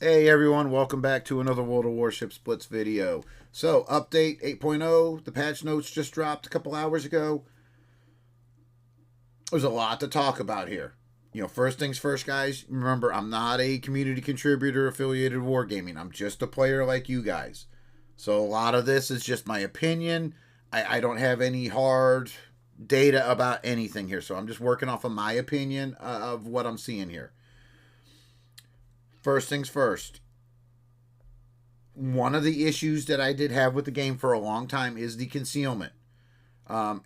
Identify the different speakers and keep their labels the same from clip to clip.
Speaker 1: Hey everyone, welcome back to another World of Warships Blitz video. So, update 8.0, the patch notes just dropped a couple hours ago. There's a lot to talk about here. First things first, guys, remember, I'm not a community contributor affiliated with Wargaming. I'm just a player like you guys. So, a lot of this is just my opinion. I don't have any hard data about anything here, so I'm just working off of my opinion of what I'm seeing here. First things first, one of the issues that I did have with the game for a long time is the concealment. I'm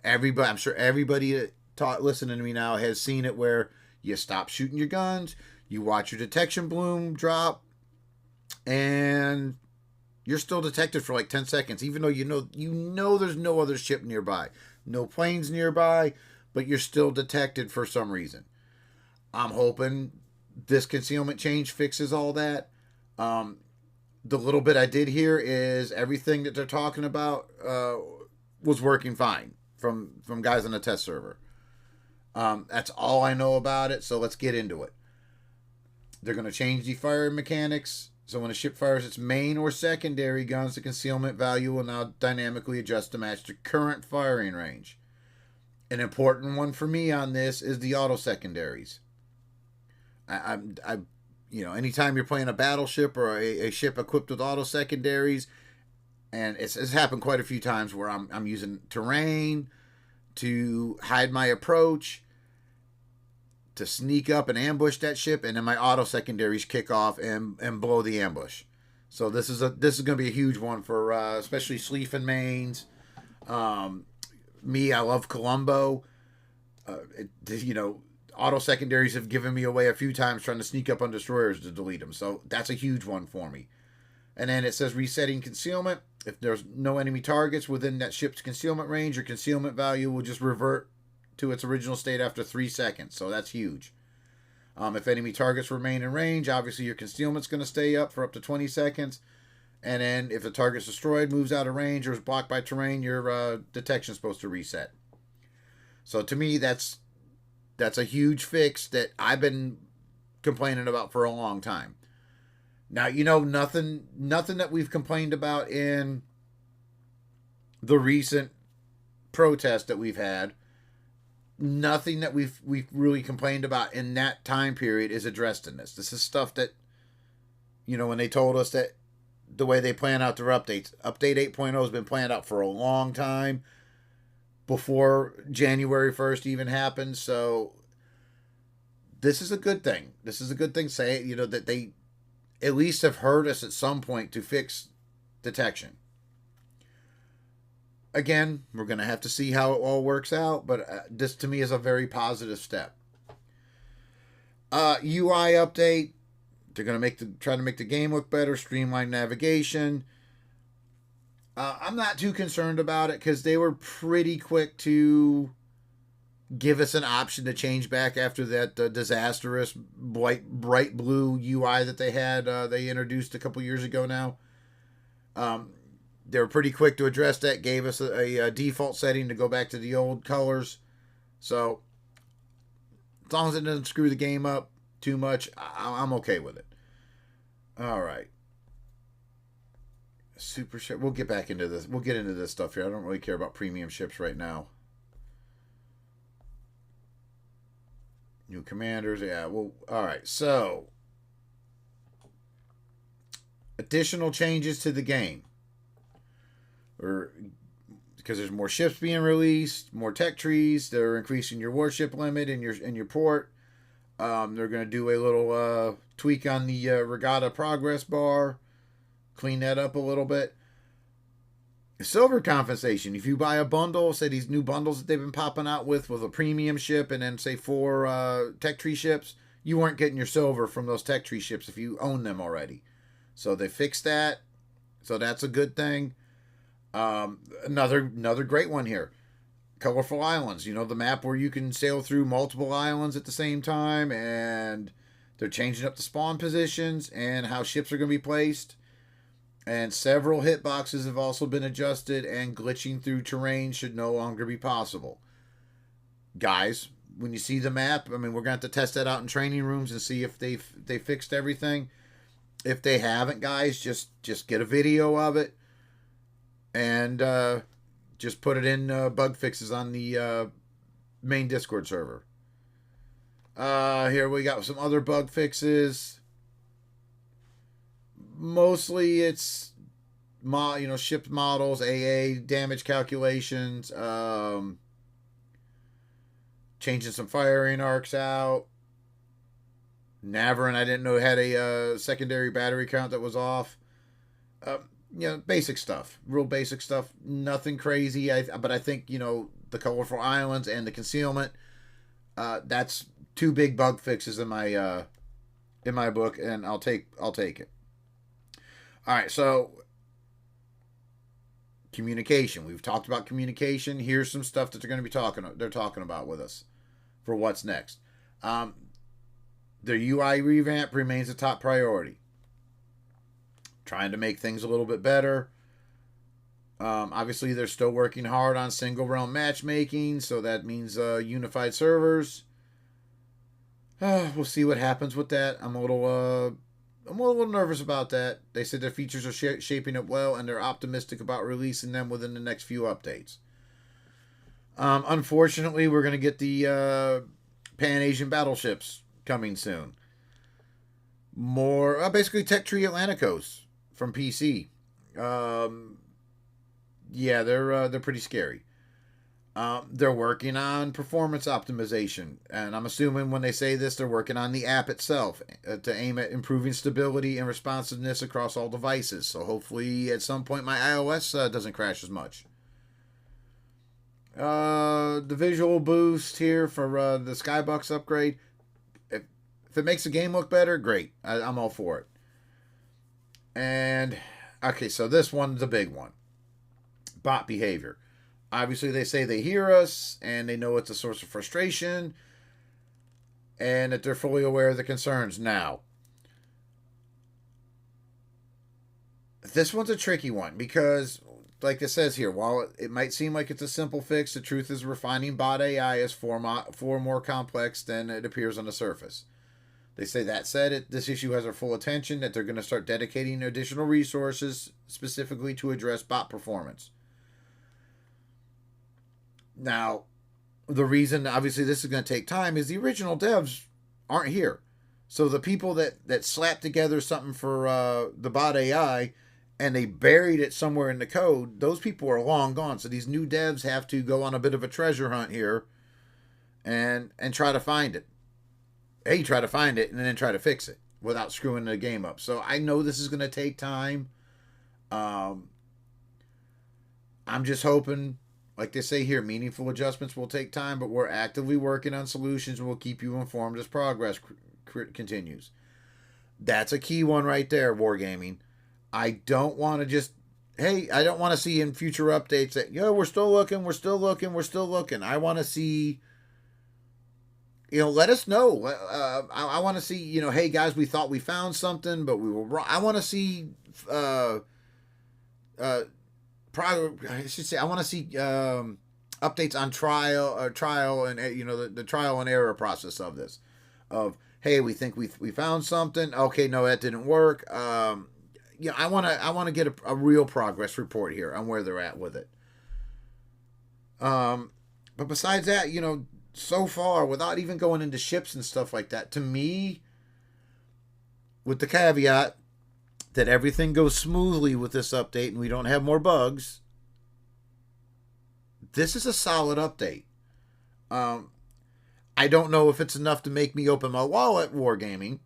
Speaker 1: sure everybody listening to me now has seen it where you stop shooting your guns, you watch your detection bloom drop, and you're still detected for like 10 seconds, even though you know there's no other ship nearby, no planes nearby, but you're still detected for some reason. I'm hoping this concealment change fixes all that. The little bit I did here is everything that they're talking about was working fine from guys on the test server. That's all I know about it, so let's get into it. They're going to change the firing mechanics. So when a ship fires its main or secondary guns, the concealment value will now dynamically adjust to match the current firing range. An important one for me on this is the auto secondaries. Anytime you're playing a battleship or a ship equipped with auto secondaries, and it's happened quite a few times where I'm using terrain to hide my approach, to sneak up and ambush that ship, and then my auto secondaries kick off and blow the ambush. So this is going to be a huge one for especially Sleafing mains. Me, I love Colombo. Auto secondaries have given me away a few times trying to sneak up on destroyers to delete them. So that's a huge one for me. And then it says resetting concealment. If there's no enemy targets within that ship's concealment range, your concealment value will just revert to its original state after 3 seconds. So that's huge. If enemy targets remain in range, obviously your concealment's going to stay up for up to 20 seconds. And then if the target's destroyed, moves out of range, or is blocked by terrain, your detection's supposed to reset. So to me, that's a huge fix that I've been complaining about for a long time. Now, nothing that we've complained about in the recent protest that we've had, nothing that we've really complained about in that time period is addressed in this. This is stuff that, when they told us that the way they plan out their updates, update 8.0 has been planned out for a long time, before January 1st even happened. So this is a good thing. This is a good thing. Say, that they at least have heard us at some point to fix detection. Again, we're going to have to see how it all works out, but this to me is a very positive step. UI update. They're going to try to make the game look better, streamline navigation. I'm not too concerned about it because they were pretty quick to give us an option to change back after that disastrous bright blue UI that they had. They introduced a couple years ago now. They were pretty quick to address that. Gave us a default setting to go back to the old colors. So as long as it doesn't screw the game up too much, I'm okay with it. All right. Super ship. We'll get back into this. We'll get into this stuff here. I don't really care about premium ships right now. New commanders. Yeah. Well, all right. So, additional changes to the game, or because there's more ships being released, more tech trees. They're increasing your warship limit in your port. They're going to do a little tweak on the regatta progress bar. Clean that up a little bit. Silver compensation. If you buy a bundle, say these new bundles that they've been popping out with a premium ship and then say 4 tech tree ships, you weren't getting your silver from those tech tree ships if you own them already. So they fixed that. So that's a good thing. Another great one here. Colorful islands. The map where you can sail through multiple islands at the same time, and they're changing up the spawn positions and how ships are going to be placed. And several hitboxes have also been adjusted, and glitching through terrain should no longer be possible. Guys, when you see the map, we're going to have to test that out in training rooms and see if they fixed everything. If they haven't, guys, just get a video of it and just put it in bug fixes on the main Discord server. Here we got some other bug fixes. Mostly it's ship models, AA, damage calculations, changing some firing arcs out. Navarone, I didn't know had a secondary battery count that was off. Basic stuff, real basic stuff. Nothing crazy. But I think the colorful islands and the concealment. That's two big bug fixes in my book, and I'll take it. All right, so communication. We've talked about communication. Here's some stuff that they're talking about with us for what's next. Their UI revamp remains a top priority. Trying to make things a little bit better. Obviously, they're still working hard on single realm matchmaking, so that means unified servers. We'll see what happens with that. I'm a little nervous about that. They said their features are shaping up well, and they're optimistic about releasing them within the next few updates. Unfortunately, we're going to get the Pan-Asian battleships coming soon. More, basically Tech Tree Atlanticos from PC. Yeah, they're pretty scary. They're working on performance optimization, and I'm assuming when they say this, they're working on the app itself to aim at improving stability and responsiveness across all devices. So hopefully, at some point, my iOS doesn't crash as much. The visual boost here for the Skybox upgrade. If it makes the game look better, great. I'm all for it. And okay, so this one's a big one. Bot behavior. Obviously, they say they hear us and they know it's a source of frustration and that they're fully aware of the concerns. Now, this one's a tricky one because, like it says here, while it might seem like it's a simple fix, the truth is refining bot AI is far more complex than it appears on the surface. They say that said, this issue has our full attention, that they're going to start dedicating additional resources specifically to address bot performance. Now, the reason, obviously, this is going to take time is the original devs aren't here. So the people that slapped together something for the bot AI and they buried it somewhere in the code, those people are long gone. So these new devs have to go on a bit of a treasure hunt here and try to find it. Try to find it and then try to fix it without screwing the game up. So I know this is going to take time. I'm just hoping, like they say here, meaningful adjustments will take time, but we're actively working on solutions and we'll keep you informed as progress continues. That's a key one right there, Wargaming. I don't want to just, I don't want to see in future updates that, we're still looking. I want to see, let us know. I want to see, hey guys, we thought we found something, but we were wrong. I want to see, I should say, I want to see updates on trial and the trial and error process of this. Of hey, we think we found something. Okay, no, that didn't work. I want to get a real progress report here on where they're at with it. But besides that, so far, without even going into ships and stuff like that, to me, with the caveat that everything goes smoothly with this update and we don't have more bugs, this is a solid update. I don't know if it's enough to make me open my wallet, Wargaming,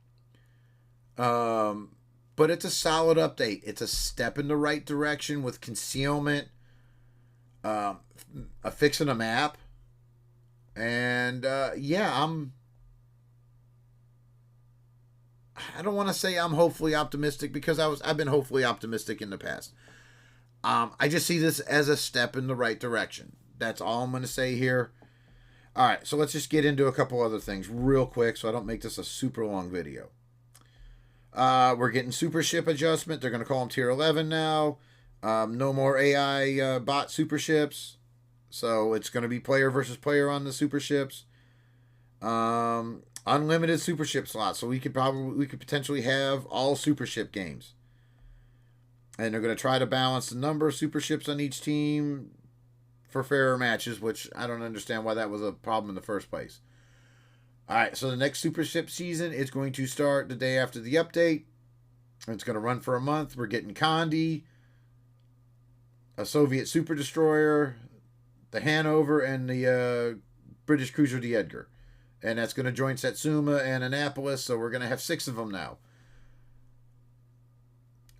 Speaker 1: but it's a solid update. It's a step in the right direction with concealment, fixing a map, and I don't want to say I'm hopefully optimistic because I've been hopefully optimistic in the past. I just see this as a step in the right direction. That's all I'm going to say here. All right, so let's just get into a couple other things real quick so I don't make this a super long video. We're getting super ship adjustment. They're going to call them tier 11 now. No more AI bot super ships. So it's going to be player versus player on the super ships. Unlimited Supership slots, so we could potentially have all Supership games. And they're going to try to balance the number of Superships on each team for fairer matches, which I don't understand why that was a problem in the first place. All right, so the next Supership season is going to start the day after the update. It's going to run for a month. We're getting Condi, a Soviet super destroyer, the Hanover, and the British cruiser, the Edgar. And that's going to join Satsuma and Annapolis, so we're going to have 6 of them now.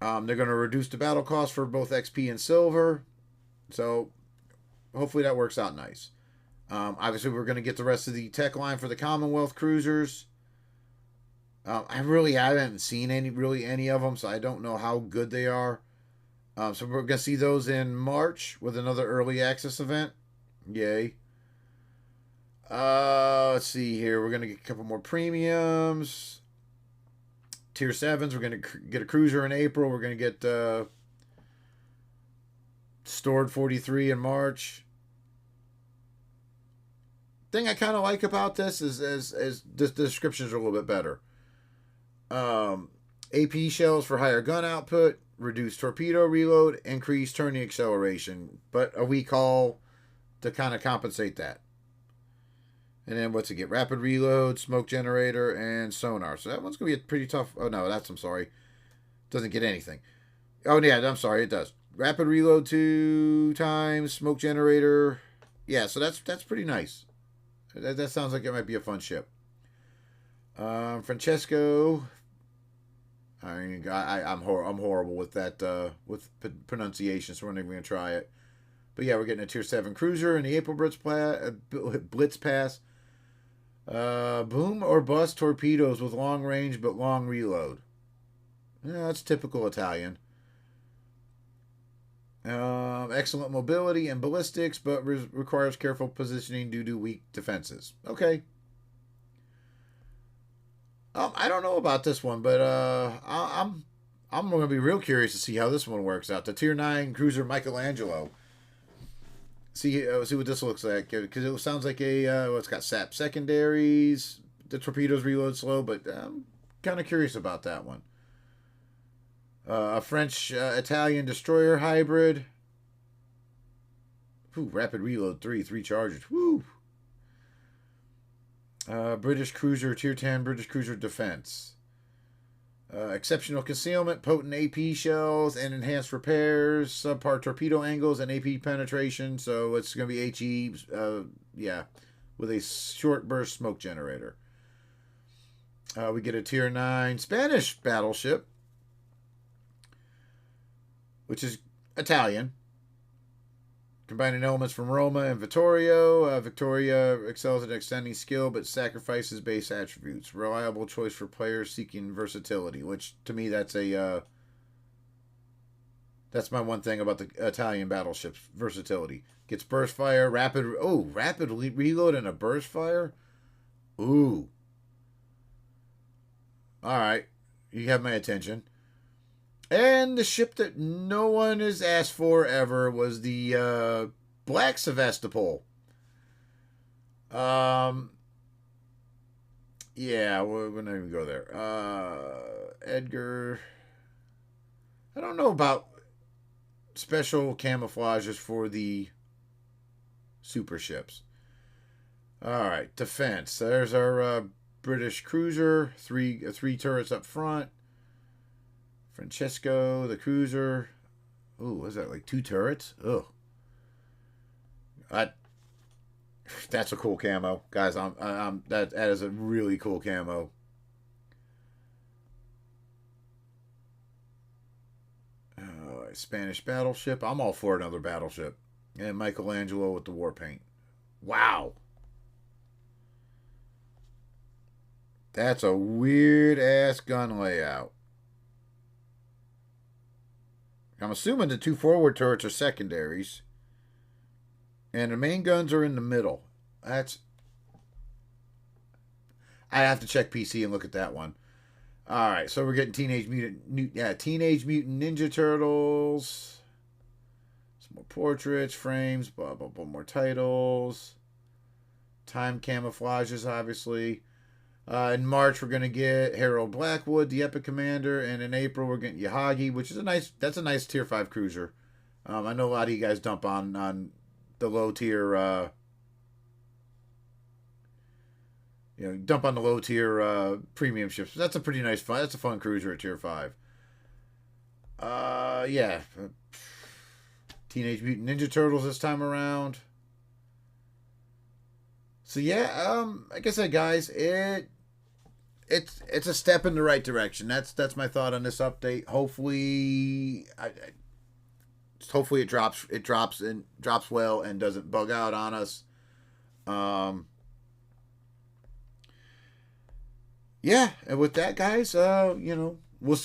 Speaker 1: They're going to reduce the battle cost for both XP and Silver, so hopefully that works out nice. Obviously, we're going to get the rest of the tech line for the Commonwealth cruisers. I really haven't seen any of them, so I don't know how good they are. So we're going to see those in March with another early access event. Yay. Let's see here. We're going to get a couple more premiums. Tier 7s. We're going to get a cruiser in April. We're going to get Stored 43 in March. Thing I kind of like about this is the descriptions are a little bit better. AP shells for higher gun output, reduced torpedo reload, increased turning acceleration, but a weak haul to kind of compensate that. And then what's it get? Rapid reload, smoke generator, and sonar. So that one's going to be a pretty tough... Oh, no, I'm sorry. Doesn't get anything. Oh, yeah, I'm sorry, it does. Rapid reload 2 times, smoke generator. Yeah, so that's pretty nice. That sounds like it might be a fun ship. Francesco. I'm horrible with that with pronunciation, so we're not even gonna try it. But yeah, we're getting a Tier 7 cruiser in the April Blitz Pass. Boom or bust torpedoes with long range but long reload. Yeah, that's typical Italian. Excellent mobility and ballistics, but requires careful positioning due to weak defenses. Okay. I don't know about this one, but I'm going to be real curious to see how this one works out. The Tier 9 cruiser Michelangelo. See what this looks like, because it sounds like it's got SAP secondaries. The torpedoes reload slow, but I'm kind of curious about that one. A French Italian destroyer hybrid. Ooh, rapid reload 3 charges. Woo. British cruiser Tier 10 British cruiser defense. Exceptional concealment, potent AP shells, and enhanced repairs, subpar torpedo angles, and AP penetration. So it's going to be HE, with a short burst smoke generator. We get a Tier 9 Spanish battleship, which is Italian, combining elements from Roma and Vittorio. Victoria excels at extending skill but sacrifices base attributes. Reliable choice for players seeking versatility, which to me that's my one thing about the Italian battleships: versatility. Gets burst fire, rapid reload and a burst fire. Ooh. All right, you have my attention. And the ship that no one has asked for ever was the Black Sevastopol. Yeah, we're not even go there. Edgar. I don't know about special camouflages for the super ships. All right, defense. There's our British cruiser. Three turrets up front. Francesco, the cruiser. Ooh, what is that, like 2 turrets? Ugh. That's a cool camo, guys. That is a really cool camo. Spanish battleship. I'm all for another battleship. And Michelangelo with the war paint. Wow. That's a weird ass gun layout. I'm assuming the 2 forward turrets are secondaries. And the main guns are in the middle. I have to check PC and look at that one. Alright, so we're getting Teenage Mutant Ninja Turtles. Some more portraits, frames, blah, blah, blah, more titles. Time camouflages, obviously. In March, we're gonna get Harold Blackwood, the Epic Commander, and in April we're getting Yahagi, which is a nice tier 5 cruiser. I know a lot of you guys dump on the low tier, dump on the low tier premium ships. That's a pretty nice fun. That's a fun cruiser at tier 5. Yeah, Teenage Mutant Ninja Turtles this time around. So yeah, like I said, guys, it's a step in the right direction. That's my thought on this update. Hopefully it drops well and doesn't bug out on us. Yeah, and with that, guys, we'll see.